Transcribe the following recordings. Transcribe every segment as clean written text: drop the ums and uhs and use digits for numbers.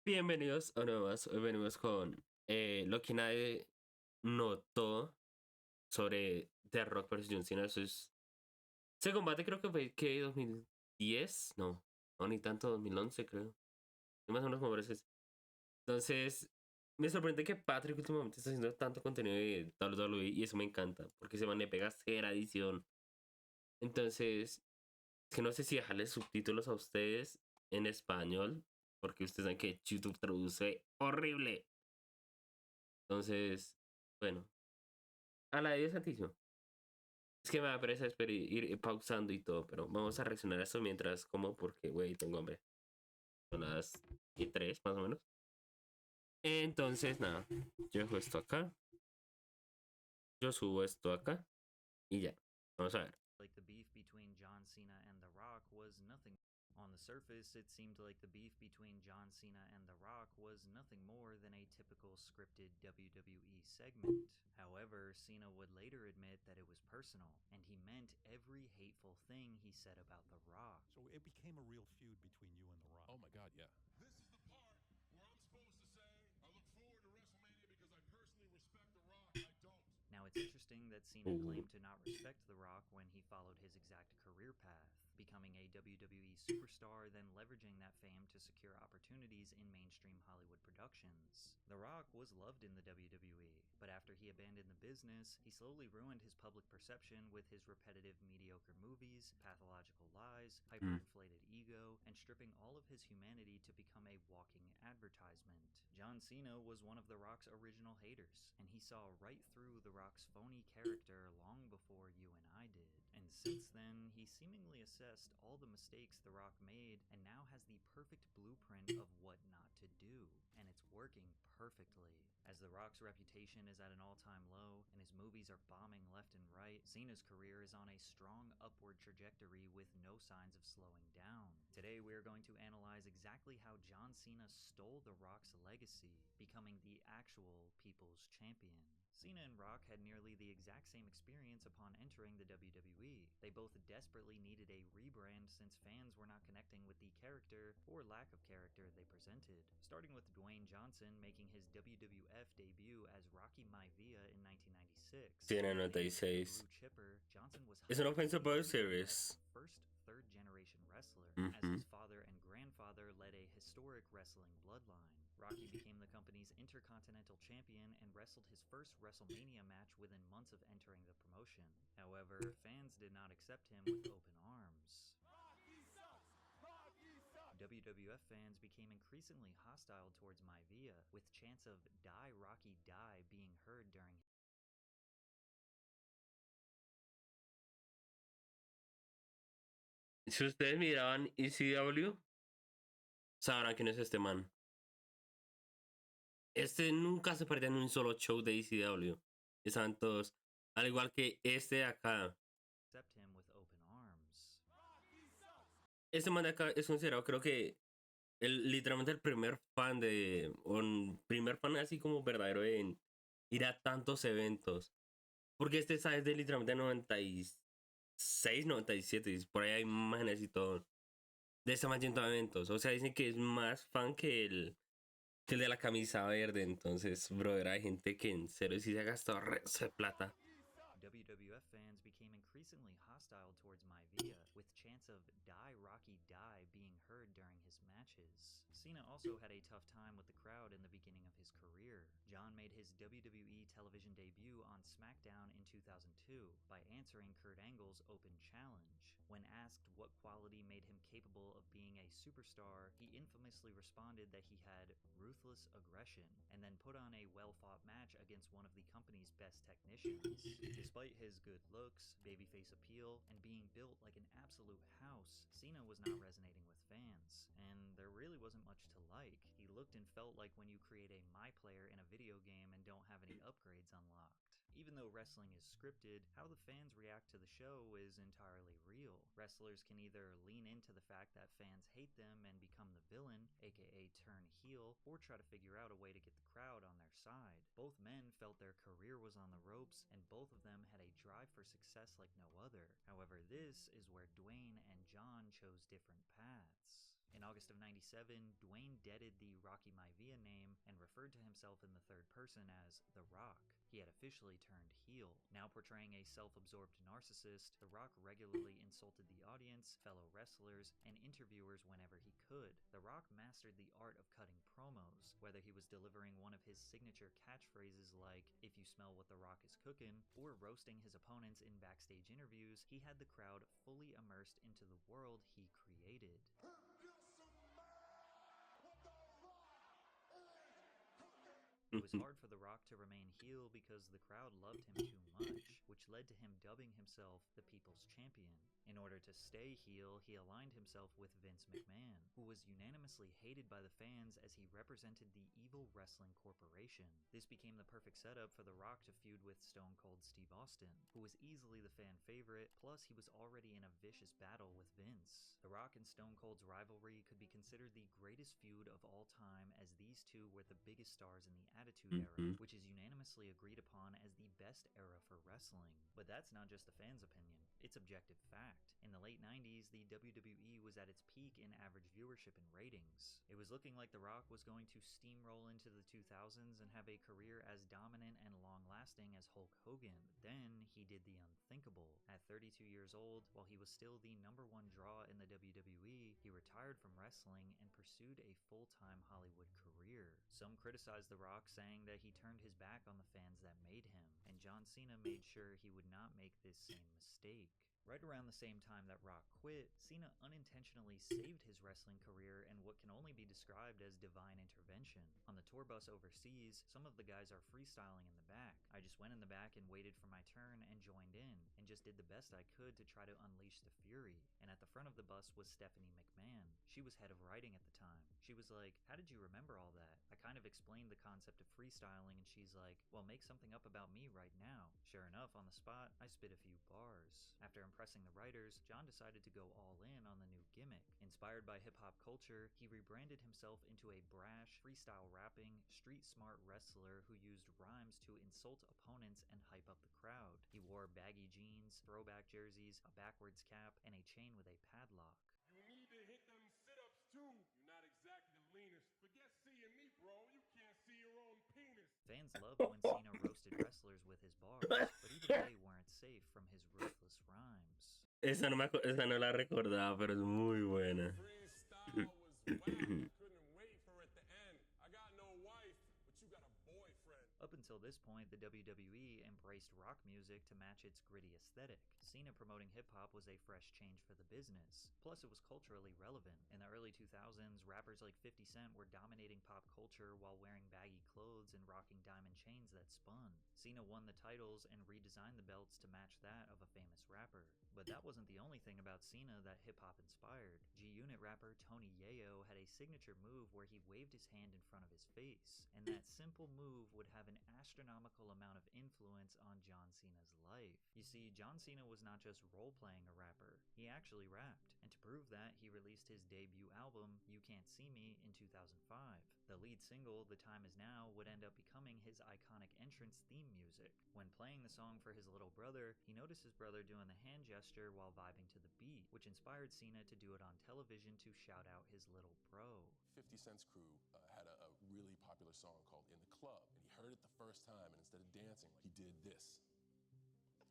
Bienvenidos a nuevo más. Hoy venimos con lo que nadie notó sobre The Rock vs. John Cena. Ese combate creo que fue que 2010, no ni tanto 2011 creo. Y más o menos como parece. Entonces, me sorprende que Patrick últimamente está haciendo tanto contenido de WWE y eso me encanta, porque se man le pega cera edición. Entonces, es que no sé si dejarle subtítulos a ustedes en español, porque ustedes saben que YouTube traduce horrible. Entonces, bueno, a la de Dios Santísimo. Es que me da pereza ir pausando y todo, pero vamos a reaccionar a esto mientras como porque, güey, tengo hambre. Son las y 3 más o menos. Entonces, nada, yo dejo esto acá, yo subo esto acá y ya. Vamos a ver. Like the beef between John Cena and The Rock was nothing. On the surface, it seemed like the beef between John Cena and The Rock was nothing more than a typical scripted WWE segment. However, Cena would later admit that it was personal, and he meant every hateful thing he said about The Rock. So it became a real feud between you and The Rock. Oh my God, yeah. This is the part where I'm supposed to say, I look forward to WrestleMania because I personally respect The Rock. I don't. Now, it's interesting that Cena claimed to not respect The Rock when he followed his exact career path, becoming a WWE superstar, then leveraging that fame to secure opportunities in mainstream Hollywood productions. The Rock was loved in the WWE, but after he abandoned the business, he slowly ruined his public perception with his repetitive mediocre movies, pathological lies, hyperinflated ego, and stripping all of his humanity to become a walking advertisement. John Cena was one of The Rock's original haters, and he saw right through The Rock's phony character long before you and I did. And since then, he seemingly assessed all the mistakes The Rock made and now has the perfect blueprint of what not to do. And it's working perfectly. As The Rock's reputation is at an all-time low and his movies are bombing left and right, Cena's career is on a strong upward trajectory with no signs of slowing down. Today, we are going to analyze exactly how John Cena stole The Rock's legacy, becoming the actual People's Champion. Cena and Rock had nearly the exact same experience upon entering the WWE. They both desperately needed a rebrand since fans were not connecting with the character or lack of character they presented. Starting with Dwayne Johnson making his WWF debut as Rocky Maivia in 1996. Sí, en el Nicknamed 96. Blue Chipper, Johnson was Es una hired as ofensa the para WWF's series. first third-generation wrestler, as Ujú. his father and grandfather led a historic wrestling bloodline. Rocky became the company's Intercontinental Champion and wrestled his first WrestleMania match within months of entering the promotion. However, fans did not accept him with open arms. WWF fans became increasingly hostile towards Maivia, with chants of "Die Rocky Die" being heard during Si ustedes miraban ECW, sabrán quién es este man. Este nunca se perdía en un solo show de ECW. Estaban todos. Al igual que este de acá. accept him with open arms. Este man de acá es considerado, creo que, literalmente el primer fan de. Un primer fan así como verdadero en ir a tantos eventos. Porque este es de literalmente 96, 97. Y por ahí hay imágenes y todo. De este man yendo a eventos. O sea, dicen que es más fan que el de la camisa verde. Entonces, brother, hay gente que en serio sí se ha gastado resto de plata. WWF fans became increasingly hostile towards Maivia, with chants of "Die Rocky Die" being heard during his matches. Cena also had a tough time with the crowd in the beginning of his career. John made his WWE television debut on SmackDown in 2002 by answering Kurt Angle's open challenge. When asked what quality made him capable of being a superstar, he infamously responded that he had ruthless aggression, and then put on a well-fought match against one of the company's best technicians. Despite his good looks, babyface appeal, and being built like an absolute house, Cena was not resonating with fans, and there really wasn't much to like. He looked and felt like when you create a My Player in a video game and don't have any upgrades unlocked. Even though wrestling is scripted, how the fans react to the show is entirely real. Wrestlers can either lean into the fact that fans hate them and become the villain, aka turn heel, or try to figure out a way to get the crowd on their side. Both men felt their career was on the ropes, and both of them had a drive for success like no other. However, this is where Dwayne and John chose different paths. In August of '97, Dwayne deaded the Rocky Maivia name and referred to himself in the third person as The Rock. He had officially turned heel. Now portraying a self-absorbed narcissist, The Rock regularly insulted the audience, fellow wrestlers, and interviewers whenever he could. The Rock mastered the art of cutting promos, whether he was delivering one of his signature catchphrases like, "If you smell what The Rock is cooking," or roasting his opponents in backstage interviews. He had the crowd fully immersed into the world he created. It was hard for The Rock to remain heel because the crowd loved him too much, which led to him dubbing himself the People's Champion. In order to stay heel, he aligned himself with Vince McMahon, who was unanimously hated by the fans as he represented the evil wrestling corporation. This became the perfect setup for The Rock to feud with Stone Cold Steve Austin, who was easily the fan favorite, plus he was already in a vicious battle with Vince. The Rock and Stone Cold's rivalry could be considered the greatest feud of all time, as these two were the biggest stars in the Attitude Era, which is unanimously agreed upon as the best era for wrestling. But that's not just the fans' opinion, it's objective fact. In the late 90s, the WWE was at its peak in average viewership and ratings. It was looking like The Rock was going to steamroll into the 2000s and have a career as dominant and long-lasting as Hulk Hogan. Then he did the unthinkable. At 32 years old, while he was still the #1 draw in the WWE, he retired from wrestling and pursued a full-time Hollywood career. Some criticized The Rock, saying that he turned his back on the fans that made him, and John Cena made sure he would not make this same mistake. Right around the same time that Rock quit, Cena unintentionally saved his wrestling career in what can only be described as divine intervention. On the tour bus overseas, some of the guys are freestyling in the back. I just went in the back and waited for my turn and joined in, and just did the best I could to try to unleash the fury. And at the front of the bus was Stephanie McMahon. She was head of writing at the time. She was like, "How did you remember all that?" I kind of explained the concept of freestyling, and she's like, "Well, make something up about me right now." Sure enough, on the spot, I spit a few bars. After impressing the writers, John decided to go all in on the new gimmick. Inspired by hip-hop culture, he rebranded himself into a brash, freestyle-rapping, street-smart wrestler who used rhymes to insult opponents and hype up the crowd. He wore baggy jeans, throwback jerseys, a backwards cap, and a chain with a padlock. You need to hit them sit-ups too. You're not exactly the leanest. Forget seeing me, bro. You can't see your own penis. Fans loved when Cena roasted wrestlers with his bars, but even they weren't safe from his ruthless rhymes. Esa no la recordaba, pero es muy buena. Freestyle was whack. Couldn't wait for it to end. I got no wife, but you got a boyfriend. Up until this point, the WWE embraced rock music to match its gritty aesthetic. Cena promoting hip-hop was a fresh change for the business. Plus, it was culturally relevant. In the early 2000s, rappers like 50 Cent were dominating pop culture while wearing baggy clothes and rocking diamond chains that spun. Cena won the titles and redesigned the belts to match that of a famous rapper. But that wasn't the only thing about Cena that hip-hop inspired. G-Unit rapper Tony Yayo had a signature move where he waved his hand in front of his face, and that simple move would have an astronomical amount of influence on John Cena's life. You see, John Cena was not just role-playing a rapper, he actually rapped, and to prove that, he released his debut album, You Can't See Me, in 2005. The lead single, The Time Is Now, would end up becoming his iconic entrance theme music. When playing the song for his little brother, he noticed his brother doing the hand gesture while vibing to the beat, which inspired Cena to do it on television to shout out his little bro. 50 Cent's crew had a really popular song called In the Club, and he heard it the first time, and instead of dancing, he did this.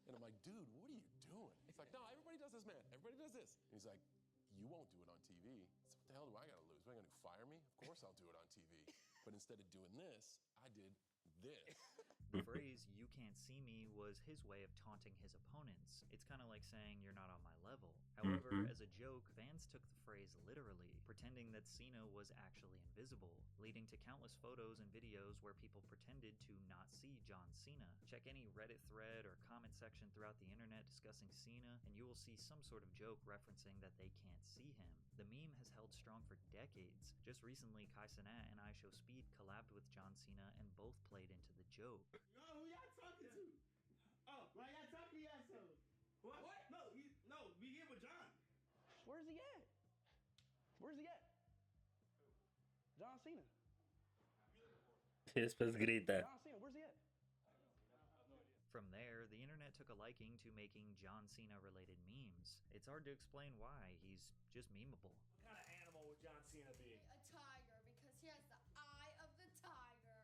And I'm like, dude, what are you doing? He's like, no, everybody does this, man. Everybody does this. And he's like, you won't do it on TV. So what the hell do I gotta lose? What are you gonna do, fire me? Of course I'll do it on TV. But instead of doing this, I did this. The phrase, "You can't see me," was his way of taunting his opponents. It's kind of like saying, "You're not on my level." However, as a joke, fans took the phrase literally, pretending that Cena was actually invisible, leading to countless photos and videos where people pretended to not see John Cena. Check any Reddit thread or comment section throughout the internet discussing Cena, and you will see some sort of joke referencing that they can't see him. The meme has held strong for decades. Just recently, Kai Cenat and I Show Speed collabed with John Cena and both played into the joke. No, who y'all talking to? Oh, why y'all talking to yourself? What? No, begin with John. Where's he at? Where's he at? John Cena. Y después grita. John Cena, where's he at? From there, the internet took a liking to making John Cena-related memes. It's hard to explain why, he's just memeable. What kind of animal would John Cena be? A tiger, because he has the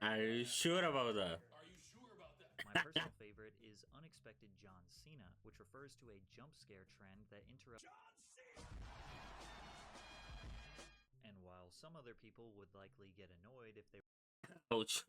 Are you sure about that? Are you sure about that? My personal favorite is Unexpected John Cena, which refers to a jump scare trend that interrupts. And while some other people would likely get annoyed if they Ouch.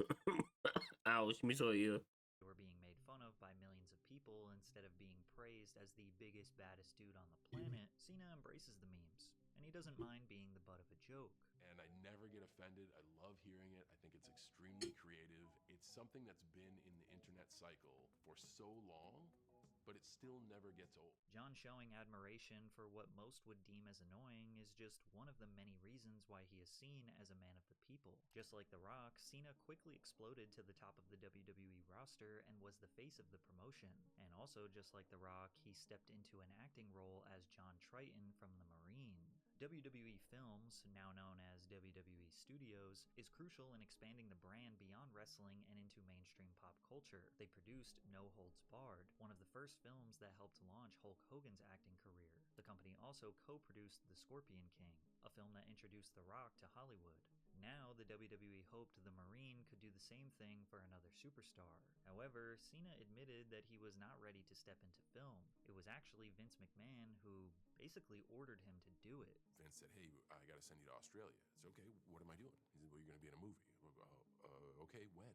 Ouch, mis oídos. were being made fun of by millions of people instead of being praised as the biggest, baddest dude on the planet, Cena embraces the memes, and he doesn't mind being the butt of a joke. And I never get offended. I love hearing it. I think it's extremely creative. It's something that's been in the internet cycle for so long, but it still never gets old. John showing admiration for what most would deem as annoying is just one of the many reasons why he is seen as a man of the people. Just like The Rock, Cena quickly exploded to the top of the WWE roster and was the face of the promotion. And also, just like The Rock, he stepped into an acting role as John Triton from The Marine. WWE Films, now known as WWE Studios, is crucial in expanding the brand beyond wrestling and into mainstream pop culture. They produced No Holds Barred, one of the first films that helped launch Hulk Hogan's acting career. The company also co-produced The Scorpion King, a film that introduced The Rock to Hollywood. Now, the WWE hoped The Marine could do the same thing for another superstar. However, Cena admitted that he was not ready to step into film. It was actually Vince McMahon who basically ordered him to do it. Vince said, hey, I got to send you to Australia. I said, okay, what am I doing? He said, well, you're going to be in a movie. Okay, when?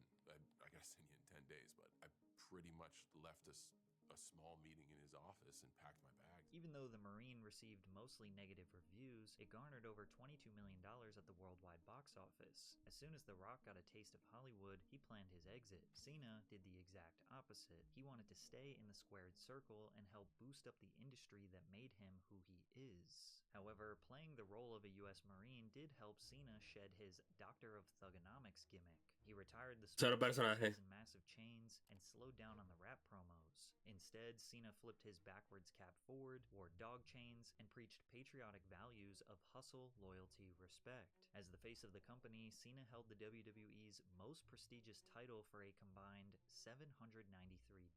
I got to send you in 10 days, but I pretty much left a small meeting in his office and packed my bags. Even though The Marine received mostly negative reviews, it garnered over $22 million at the worldwide box office. As soon as The Rock got a taste of Hollywood, he planned his exit. Cena did the exact opposite. He wanted to stay in the squared circle and help boost up the industry that made him who he is. However, playing the role of a US Marine did help Cena shed his Doctor of Thugonomics gimmick. He retired the Solo sports personaje. and massive chains and slowed down on the rap promos. Instead, Cena flipped his backwards cap forward, wore dog chains, and preached patriotic values of hustle, loyalty, respect. As the face of the company, Cena held the WWE's most prestigious title for a combined 793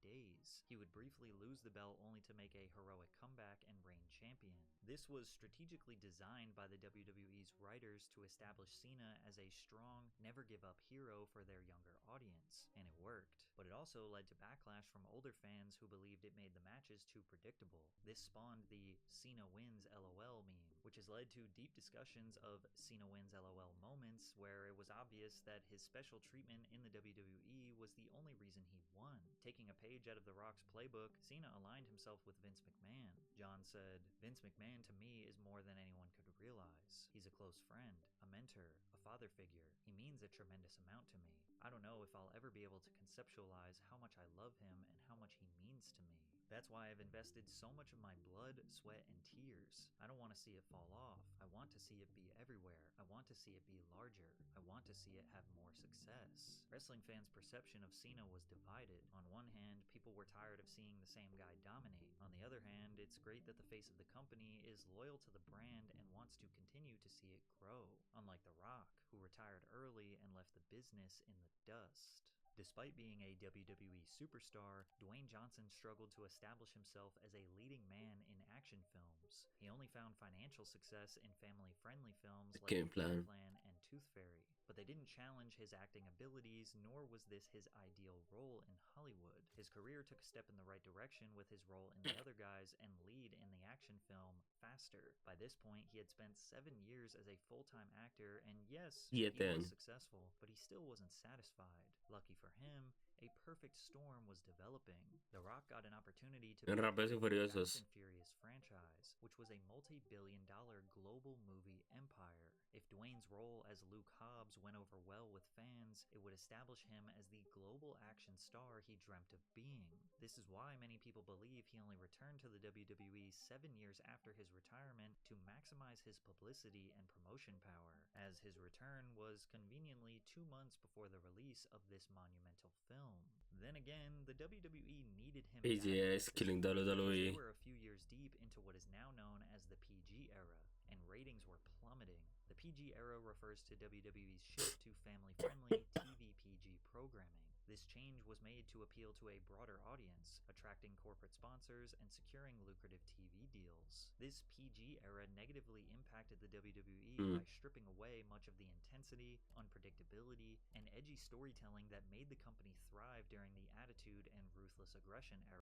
days. He would briefly lose the belt only to make a heroic comeback and reign champion. This was strategically designed by the WWE's writers to establish Cena as a strong, never-give-up hero for their younger audience, and it worked. But it also led to backlash from older fans who believed it made the matches too predictable. This spawned the Cena wins LOL meme, which has led to deep discussions of Cena wins LOL moments where it was obvious that his special treatment in the WWE was the only reason he won. Taking a page out of The Rock's playbook, Cena aligned himself with Vince McMahon. John said, "Vince McMahon to me is more than anyone could realize. He's a close friend, a mentor, a father figure. He means a tremendous amount to me. I don't know if I'll ever be able to conceptualize how much I love him and how much he means to me. That's why I've invested so much of my blood, sweat, and tears. I don't want to see it fall off. I want to see it be everywhere. I want to see it be larger. I want to see it have more success." Wrestling fans' perception of Cena was divided. On one hand, people were tired of seeing the same guy dominate. On the other hand, it's great that the face of the company is loyal to the brand and wants to continue to see it grow. Unlike The Rock, who retired early and left the business in the dust. Despite being a WWE superstar, Dwayne Johnson struggled to establish himself as a leading man in action films. He only found financial success in family-friendly films like Game The Plan. Plan and Tooth Fairy, but they didn't challenge his acting abilities, nor was this his ideal role in Hollywood. His career took a step in the right direction with his role in The Other Guys and lead in the action film Faster. By this point, he had spent 7 years as a full-time actor, and yes, he was successful, but he still wasn't satisfied. Lucky for him, a perfect storm was developing. The Rock got an opportunity to En be Rápidos y part of the Furiosos. Fast and Furious franchise, which was a multi-billion-dollar global movie empire. If Dwayne's role as Luke Hobbs went over well with fans, it would establish him as the global action star he dreamt of being. This is why many people believe he only returned to the WWE 7 years after his retirement to maximize his publicity and promotion power, as his return was conveniently 2 months before the release of this monumental film. Then again, the WWE needed him back PGS at this killing point because WWE. they were a few years deep into what is now known as the PG era, and ratings were plummeting. The PG era refers to WWE's shift to family-friendly TV PG programming. This change was made to appeal to a broader audience, attracting corporate sponsors and securing lucrative TV deals. This PG era negatively impacted the WWE by stripping away much of the intensity, unpredictability, and edgy storytelling that made the company thrive during the Attitude and Ruthless Aggression era.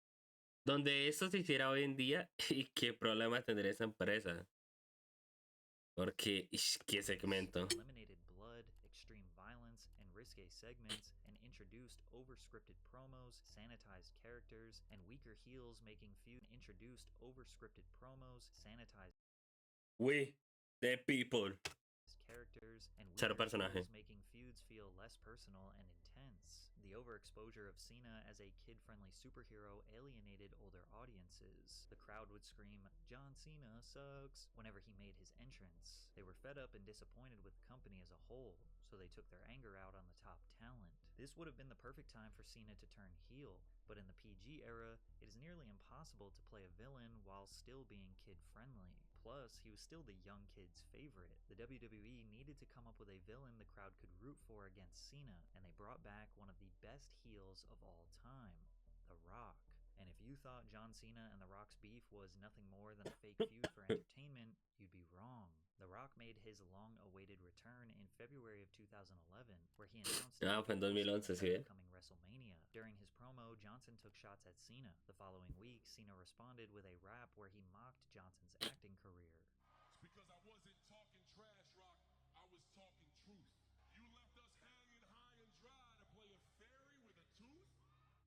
Donde eso se hiciera hoy en día, ¿y qué problema tendría esa empresa? Porque, qué segmento. Eliminated blood, extreme violence, and risque segments, and introduced over-scripted promos, sanitized characters, and weaker heels making feud. Introduced over-scripted promos, sanitized We, the people. characters, and Cero weaker personaje. heels making feuds feel less personal and intense. The overexposure of Cena as a kid-friendly superhero alienated older audiences. The crowd would scream, "John Cena sucks," whenever he made his entrance. They were fed up and disappointed with the company as a whole, so they took their anger out on the top talent. This would have been the perfect time for Cena to turn heel, but in the PG era, it is nearly impossible to play a villain while still being kid-friendly. Plus, he was still the young kids' favorite. The WWE needed to come up with a villain the crowd could root for against Cena, and they brought back one of the best heels of all time, The Rock. And if you thought John Cena and The Rock's beef was nothing more than a fake feud for entertainment, you'd be wrong. The Rock made his long-awaited return in February of 2011, where he announced Fue en 2011, sí, upcoming WrestleMania. During his promo, Johnson took shots at Cena. The following week, Cena responded with a rap where he mocked Johnson's acting career. It's because I wasn't talking trash, Rock. I was talking truth. You left us hanging high and dry to play a fairy with a tooth?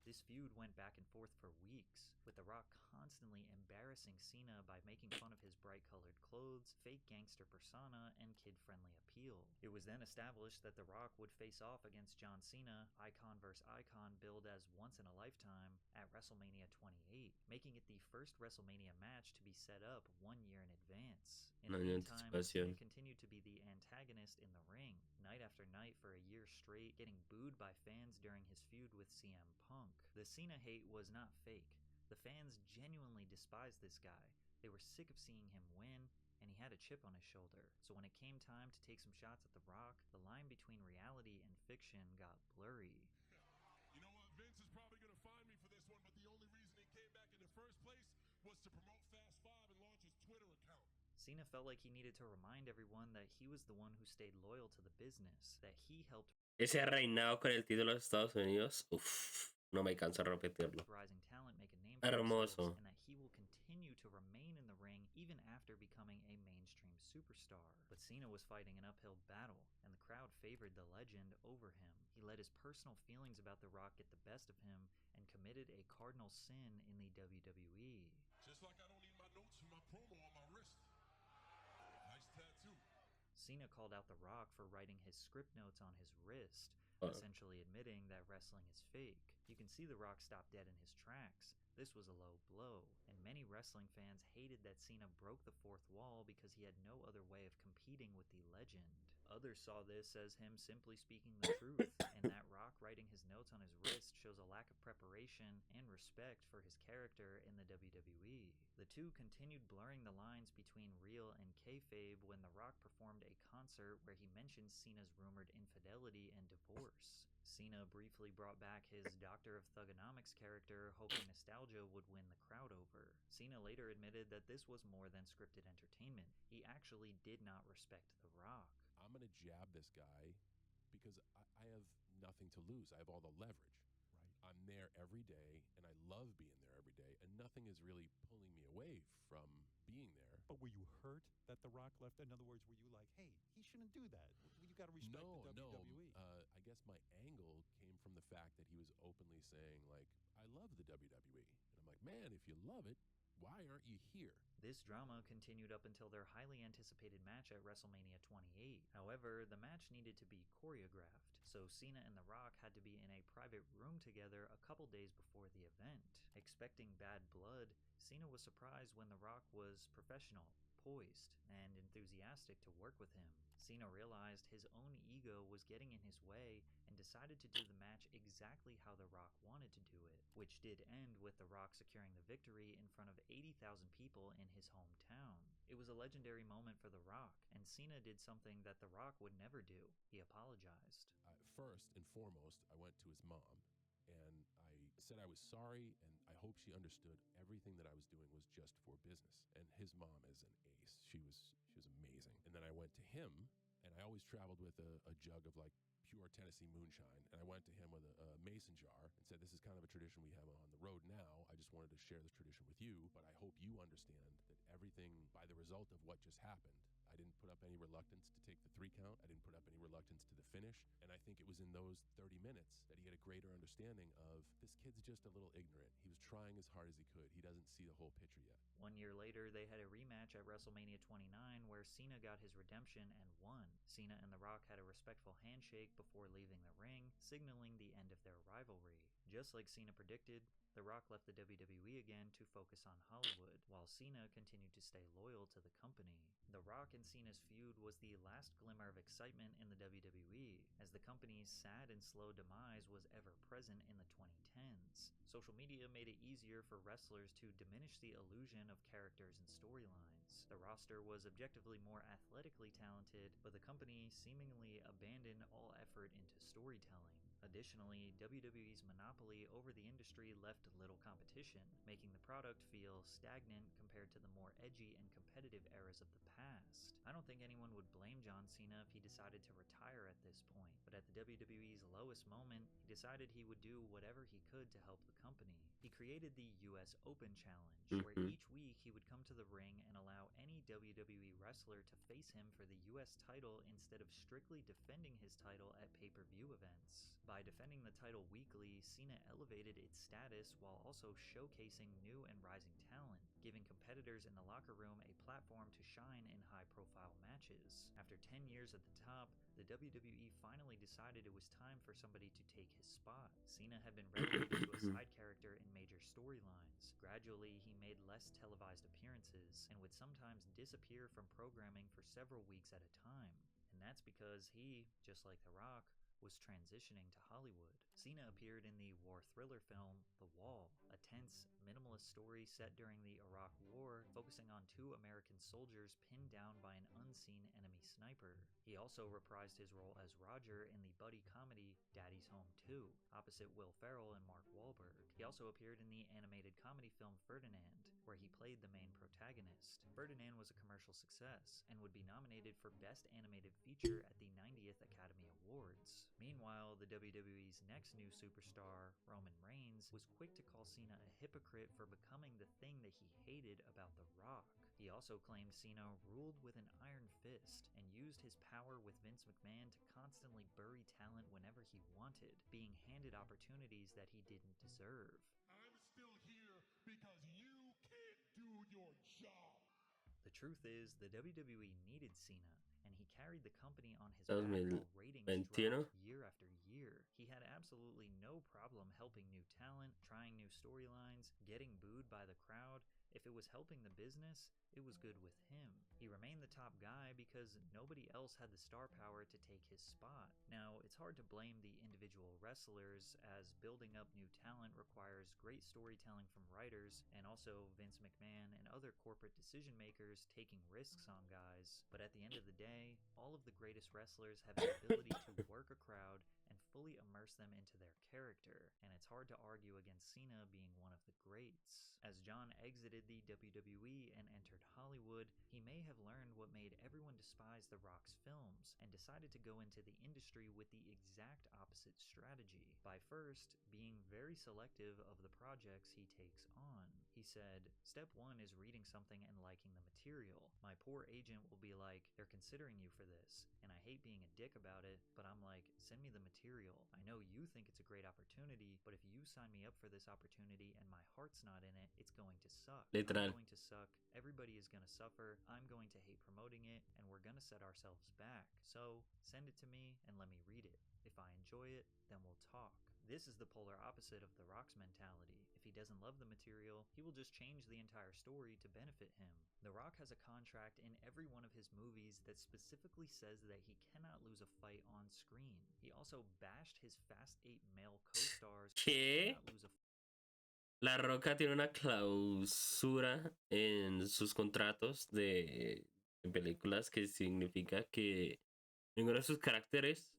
This feud went back and forth for weeks, with The Rock constantly embarrassing Cena by making fun of his bright-colored clothes, fake gangster persona, and kid-friendly appeal. It was then established that The Rock would face off against John Cena, icon vs. icon billed as once in a lifetime, at WrestleMania 28, making it the first WrestleMania match to be set up 1 year in advance. In the meantime, Cena continued to be the antagonist in the ring, night after night for a year straight, getting booed by fans during his feud with CM Punk. The Cena hate was not fake. The fans genuinely despised this guy. They were sick of seeing him win, and he had a chip on his shoulder. So when it came time to take some shots at The Rock, the line between reality and fiction got blurry. You know what? Vince is probably going to find me for this one, but the only reason he came back in the first place was to promote Fast 5 and launch his Twitter account. Cena felt like he needed to remind everyone that he was the one who stayed loyal to the business, that he helped Ese reinado con el título de Estados Unidos, uff, no me canso de repetirlo. rising talent make a name for Hermoso. themselves, and that he will continue to remain in the ring even after becoming a mainstream superstar. But Cena was fighting an uphill battle, and the crowd favored the legend over him. He let his personal feelings about The Rock get the best of him and committed a cardinal sin in the WWE. Just like I don't need my notes from my promo on my wrist. Nice tattoo. Cena called out The Rock for writing his script notes on his wrist, essentially admitting that wrestling is fake. You can see The Rock stop dead in his tracks. This was a low blow, and many wrestling fans hated that Cena broke the fourth wall because he had no other way of competing with the legend. Others saw this as him simply speaking the truth, and that Rock writing his notes on his wrist shows a lack of preparation and respect for his character in the WWE. The two continued blurring the lines between real and kayfabe when The Rock performed a concert where he mentioned Cena's rumored infidelity and divorce. Cena briefly brought back his Doctor of Thugonomics character, hoping nostalgia would win the crowd over. Cena later admitted that this was more than scripted entertainment. He actually did not respect The Rock. I'm going to jab this guy because I have nothing to lose. I have all the leverage. Right. I'm there every day, and I love being there every day, and nothing is really pulling me away from being there. But were you hurt that The Rock left? In other words, were you like, hey, he shouldn't do that? You got to respect the WWE. I guess my angle came from the fact that he was openly saying, like, I love the WWE. And I'm like, man, if you love it, why aren't you here? This drama continued up until their highly anticipated match at WrestleMania 28. However, the match needed to be choreographed, so Cena and The Rock had to be in a private room together a couple days before the event. Expecting bad blood, Cena was surprised when The Rock was professional, poised, and enthusiastic to work with him. Cena realized his own ego was getting in his way and decided to do the match exactly how The Rock wanted to do it, which did end with The Rock securing the victory in front of 80,000 people in his hometown. It was a legendary moment for The Rock, and Cena did something that The Rock would never do. He apologized. first and foremost, I went to his mom and I said I was sorry and I hope she understood everything that I was doing was just for business. And his mom is an ace. She was amazing. And then I went to him, and I always traveled with a jug of like pure Tennessee moonshine. And I went to him with a mason jar and said, this is kind of a tradition we have on the road now. I just wanted to share this tradition with you, but I hope you understand that everything by the result of what just happened, I didn't put up any reluctance to take the 3 count. I didn't put up any reluctance to the finish. And I think it was in those 30 minutes that he had a greater understanding of this kid's just a little ignorant. He was trying as hard as he could. He doesn't see the whole picture yet. 1 year later, they had a rematch at WrestleMania 29 where Cena got his redemption and won. Cena and The Rock had a respectful handshake before leaving the ring, signaling the end of their rivalry. Just like Cena predicted, The Rock left the WWE again to focus on Hollywood, while Cena continued to stay loyal to the company. The Rock and Cena's feud was the last glimmer of excitement in the WWE, as the company's sad and slow demise was ever present in the 2010s. Social media made it easier for wrestlers to diminish the illusion of characters and storylines. The roster was objectively more athletically talented, but the company seemingly abandoned all effort into storytelling. Additionally, WWE's monopoly over the industry left little competition, making the product feel stagnant compared to the more edgy and competitive eras of the past. I don't think anyone would blame John Cena if he decided to retire at this point, but at the WWE's lowest moment, he decided he would do whatever he could to help the company. He created the US Open Challenge, where each week he would come to the ring and allow any WWE wrestler to face him for the US title instead of strictly defending his title at pay-per-view events. By defending the title weekly, Cena elevated its status while also showcasing new and rising talent, giving competitors in the locker room a platform to shine in high-profile matches. After 10 years at the top, the WWE finally decided it was time for somebody to take his spot. Cena had been relegated to a side character in major storylines. Gradually, he made less televised appearances and would sometimes disappear from programming for several weeks at a time. And that's because he, just like The Rock, was transitioning to Hollywood. Cena appeared in the war thriller film The Wall, a tense, minimalist story set during the Iraq War, focusing on 2 American soldiers pinned down by an unseen enemy sniper. He also reprised his role as Roger in the buddy comedy Daddy's Home 2, opposite Will Ferrell and Mark Wahlberg. He also appeared in the animated comedy film Ferdinand, where he played the main protagonist. Ferdinand was a commercial success, and would be nominated for Best Animated Feature at the 90th Academy Awards. Meanwhile, the WWE's next new superstar, Roman Reigns, was quick to call Cena a hypocrite for becoming the thing that he hated about The Rock. He also claimed Cena ruled with an iron fist and used his power with Vince McMahon to constantly bury talent whenever he wanted, being handed opportunities that he didn't deserve. I'm still here because you can't do your job. The truth is, the WWE needed Cena, and he carried the company on his back while ratings dropped year after year. He had absolutely no problem helping new talent, trying new storylines, getting booed by the crowd. If it was helping the business, it was good with him. He remained the top guy because nobody else had the star power to take his spot. Now, it's hard to blame the individual wrestlers, as building up new talent requires great storytelling from writers, and also Vince McMahon and other corporate decision makers taking risks on guys. But at the end of the day, all of the greatest wrestlers have the ability to work a crowd and fully immerse them into their character, and it's hard to argue against Cena being one of the greats. As John exited the WWE and entered Hollywood, he may have learned what made everyone despise The Rock's films, and decided to go into the industry with the exact opposite strategy, by first being very selective of the projects he takes on. He said, "Step 1 is reading something and liking the material. My poor agent will be like, 'They're considering you for this,' and I hate being a dick about it, but I'm like, 'Send me the material. I know you think it's a great opportunity, but if you sign me up for this opportunity and my heart's not in it, it's going to suck. Literal. I'm going to suck, everybody is going to suffer, I'm going to hate promoting it, and we're going to set ourselves back. So, send it to me and let me read it. If I enjoy it, then we'll talk." This is the polar opposite of The Rock's mentality. If he doesn't love the material, he will just change the entire story to benefit him. The Rock has a contract in every one of his movies that specifically says that he cannot lose a fight on screen. He also bashed his Fast 8 male co-stars. ¿Qué? La Roca tiene una clausura en sus contratos de películas que significa que ninguno de sus caracteres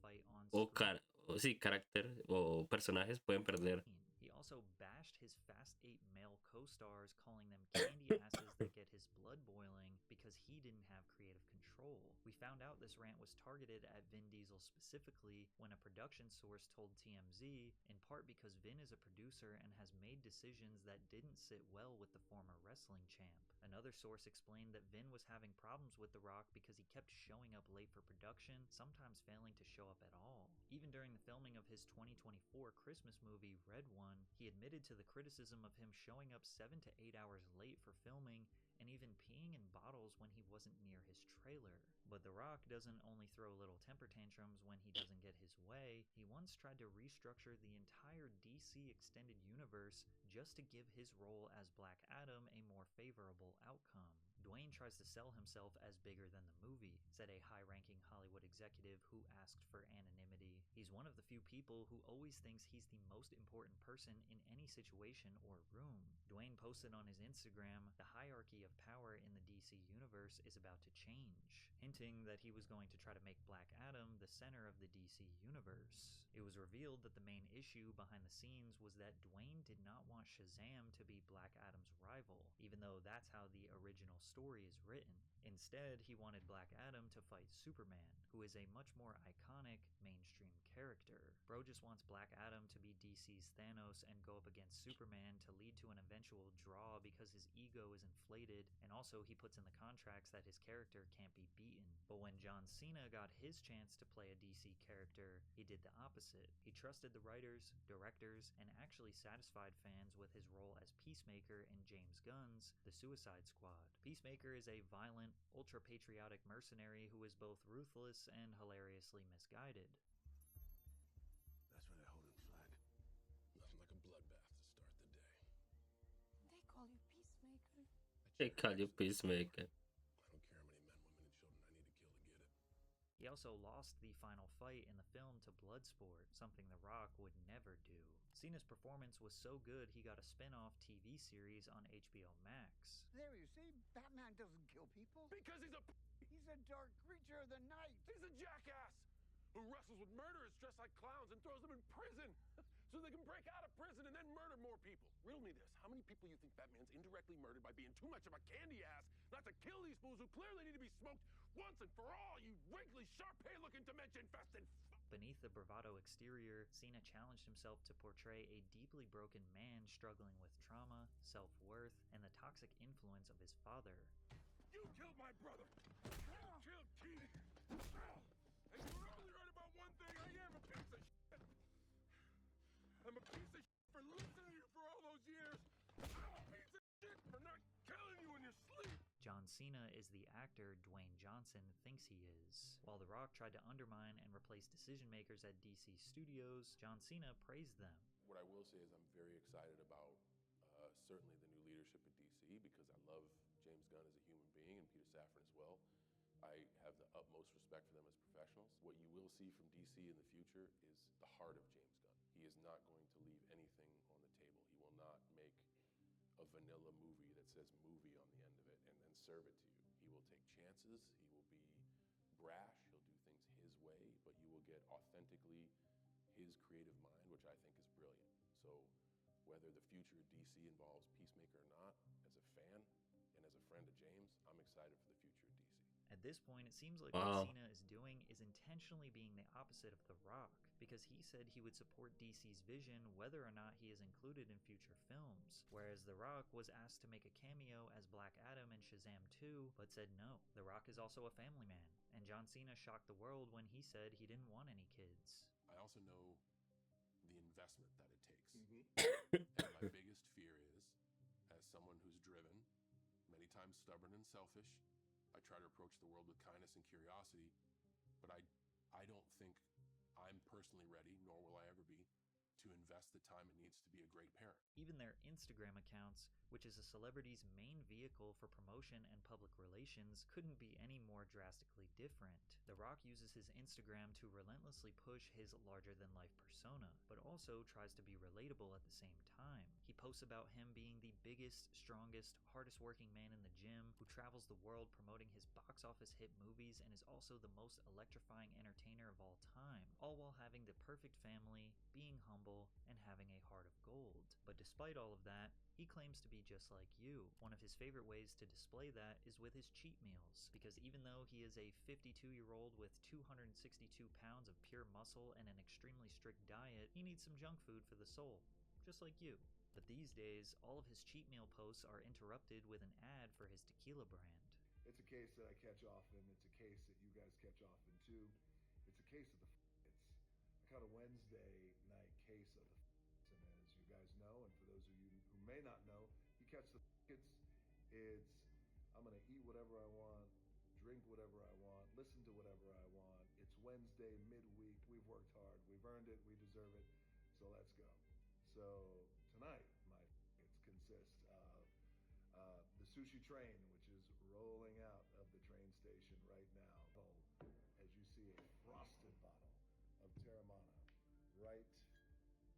o sí, carácter o personajes pueden perder. He also bashed his Fast 8 male co-stars, calling them candy asses that get his blood boiling because he didn't have creative control. We found out this rant was targeted at Vin Diesel specifically when a production source told TMZ, in part because Vin is a producer and has made decisions that didn't sit well with the former wrestling champ. Another source explained that Vin was having problems with The Rock because he kept showing up late for production, sometimes failing to show up at all. Even during the filming of his 2024 Christmas movie, Red One, he admitted to the criticism of him showing up 7 to 8 hours late for filming and even peeing in bottles when he wasn't near his trailer. But The Rock doesn't only throw little temper tantrums when he doesn't get his way. He once tried to restructure the entire DC extended universe just to give his role as Black Adam a more favorable outcome. Dwayne tries to sell himself as bigger than the movie, said a high-ranking Hollywood executive who asked for anonymity. He's one of the few people who always thinks he's the most important person in any situation or room. Dwayne posted on his Instagram, "The hierarchy of power in the DC universe is about to change," hinting that he was going to try to make Black Adam the center of the DC universe. It was revealed that the main issue behind the scenes was that Dwayne did not want Shazam to be Black Adam's rival, even though that's how the original story is written. Instead, he wanted Black Adam to fight Superman, who is a much more iconic mainstream character. Bro just wants Black Adam to be DC's Thanos and go up against Superman to lead to an eventual draw because his ego is inflated, and also he puts in the contracts that his character can't be beaten. But when John Cena got his chance to play a DC character, he did the opposite. He trusted the writers, directors, and actually satisfied fans with his role as Peacemaker in James Gunn's The Suicide Squad. Peacemaker is a violent, ultra-patriotic mercenary who is both ruthless and hilariously misguided. That's where they're holding flag. Nothing like a bloodbath to start the day. They call you Peacemaker. They call you Peacemaker. I don't care how many men, women, and children I need to kill to get it. He also lost the final fight in the film to Bloodsport, something The Rock would never do. Cena's performance was so good he got a spin-off TV series on HBO Max. There you see, Batman doesn't kill people. Because he's a He's a dark creature of the night. he's a jackass who wrestles with murderers dressed like clowns and throws them in prison so they can break out of prison and then murder more people. Riddle me this. How many people you think Batman's indirectly murdered by being too much of a candy ass not to kill these fools who clearly need to be smoked once and for all, you wrinkly, Sharpay-looking dimension-infested Beneath the bravado exterior, Cena challenged himself to portray a deeply broken man struggling with trauma, self-worth, and the toxic influence of his father. You killed my brother! You killed Keith! And you only heard about one thing, I am a piece of shit! I'm a piece of shit for listening to you for all those years! I'm a piece of shit for not killing you in your sleep! John Cena is the actor Dwayne Johnson thinks he is. While The Rock tried to undermine and replace decision makers at DC Studios, John Cena praised them. What I will say is I'm very excited about certainly the new leadership at DC because I love James Gunn as a human being and Peter Safran as well. I have the utmost respect for them as professionals. What you will see from DC in the future is the heart of James Gunn. He is not going to leave anything on the table. He will not make a vanilla movie that says movie on the end of it and then serve it to you. He will take chances. He will be brash. He'll do things his way, but you will get authentically his creative mind, which I think is brilliant. So whether the future of DC involves Peacemaker or not, as a fan and as a friend of James, I'm excited for the future of DC. At this point, it seems like Wow. what Cena is doing is intentionally being the opposite of The Rock, because he said he would support DC's vision whether or not he is included in future films, whereas The Rock was asked to make a cameo as Black Adam in Shazam 2, but said no. The Rock is also a family man, and John Cena shocked the world when he said he didn't want any kids. I also know the investment that it takes. Mm-hmm. And my biggest fear is, as someone who's driven, many times stubborn and selfish, I try to approach the world with kindness and curiosity, but I don't think I'm personally ready, nor will I ever be, to invest the time it needs to be a great parent. Even their Instagram accounts, which is a celebrity's main vehicle for promotion and public relations, couldn't be any more drastically different. The Rock uses his Instagram to relentlessly push his larger-than-life persona, but also tries to be relatable at the same time. He posts about him being the biggest, strongest, hardest-working man in the gym, who travels the world promoting his box office hit movies and is also the most electrifying entertainer of all time, all while having the perfect family, being humble, and having a heart of gold. But despite all of that, he claims to be just like you. One of his favorite ways to display that is with his cheat meals, because even though he is a 52-year-old with 262 pounds of pure muscle and an extremely strict diet, he needs some junk food for the soul, just like you. But these days, all of his cheat meal posts are interrupted with an ad for his tequila brand. It's a case that I catch often. It's a case that you guys catch often too. It's a case of the it's. I caught a Wednesday night case of the and as you guys know, and for those of you who may not know, you catch the it's I'm gonna eat whatever I want, drink whatever I want, listen to whatever I want. It's Wednesday, midweek. We've worked hard. We've earned it. We deserve it. So let's go. So tonight, consists of the sushi train, which is rolling out of the train station right now. As you see, a frosted bottle of Terramana right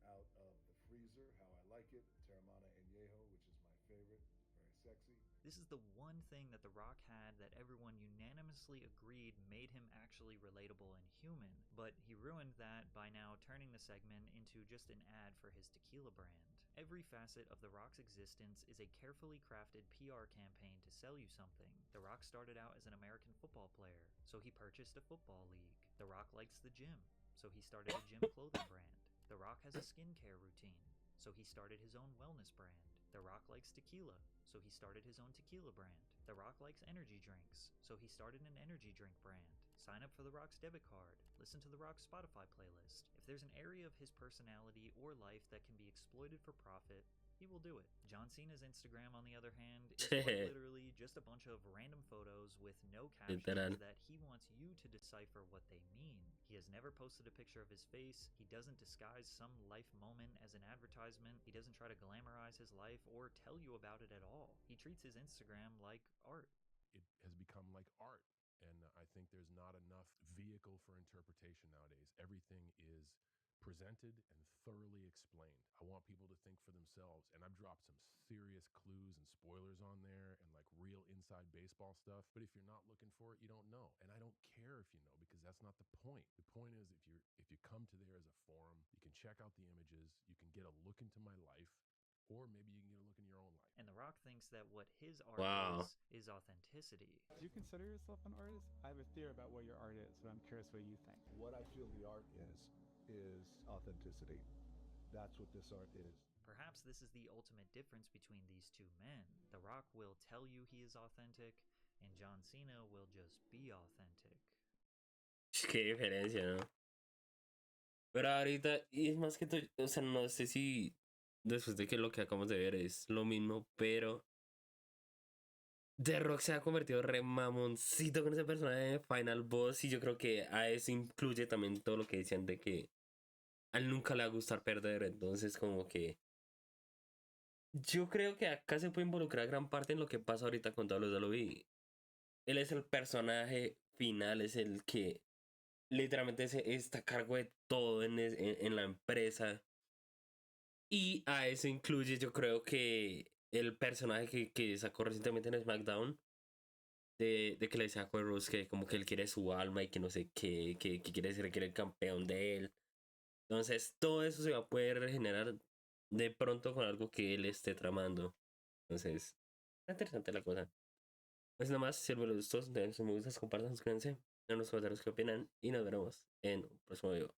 out of the freezer. How I like it, Terramana Añejo, which is my favorite. Very sexy. This is the one thing that The Rock had that everyone unanimously agreed made him actually relatable and human, but he ruined that by now turning the segment into just an ad for his tequila brand. Every facet of The Rock's existence is a carefully crafted PR campaign to sell you something. The Rock started out as an American football player, so he purchased a football league. The Rock likes the gym, so he started a gym clothing brand. The Rock has a skincare routine, so he started his own wellness brand. The Rock likes tequila, so he started his own tequila brand. The Rock likes energy drinks, so he started an energy drink brand. Sign up for The Rock's debit card. Listen to The Rock's Spotify playlist. If there's an area of his personality or life that can be exploited for profit, he will do it. John Cena's Instagram, on the other hand, is quite literally just a bunch of random photos with no captions that he wants you to decipher what they mean. He has never posted a picture of his face. He doesn't disguise some life moment as an advertisement. He doesn't try to glamorize his life or tell you about it at all. He treats his Instagram like art. It has become like art, and I think there's not enough vehicle for interpretation nowadays. Everything is presented and thoroughly explained. I want people to think for themselves, and I've dropped some serious clues and spoilers on there and like real inside baseball stuff, but if you're not looking for it, you don't know. And I don't care if you know, because that's not the point. The point is if you come to there as a forum, you can check out the images, you can get a look into my life, or maybe you can get a look in your own life. And The Rock thinks that what his art is authenticity. Do you consider yourself an artist? I have a theory about what your art is, but I'm curious what you think. What I feel the art is authenticity. That's what this art is. Perhaps this is the ultimate difference between these two men. The Rock will tell you he is authentic, and John Cena will just be authentic. Qué diferencia, ¿no? Pero ahorita, y es más que todo, o sea, no sé si después de que lo que acabamos de ver es lo mismo, pero The Rock se ha convertido re mamoncito con ese personaje de Final Boss, y yo creo que a eso incluye también todo lo que decían de que a él nunca le va a gustar perder. Entonces como que yo creo que acá se puede involucrar gran parte en lo que pasa ahorita con todos los de WWE. Él es el personaje final, es el que literalmente está a cargo de todo en la empresa. Y a eso incluye, yo creo que el personaje que sacó recientemente en SmackDown, de que le decía a Cody Rhodes que como que él quiere su alma y que no sé qué, que quiere ser el campeón de él. Entonces todo eso se va a poder regenerar de pronto con algo que él esté tramando. Entonces, está interesante la cosa. Pues nada más, si les gustó, denle sus me gustas, compartan, suscríbanse, en los comentarios qué opinan y nos veremos en un próximo video.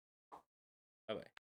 Bye bye.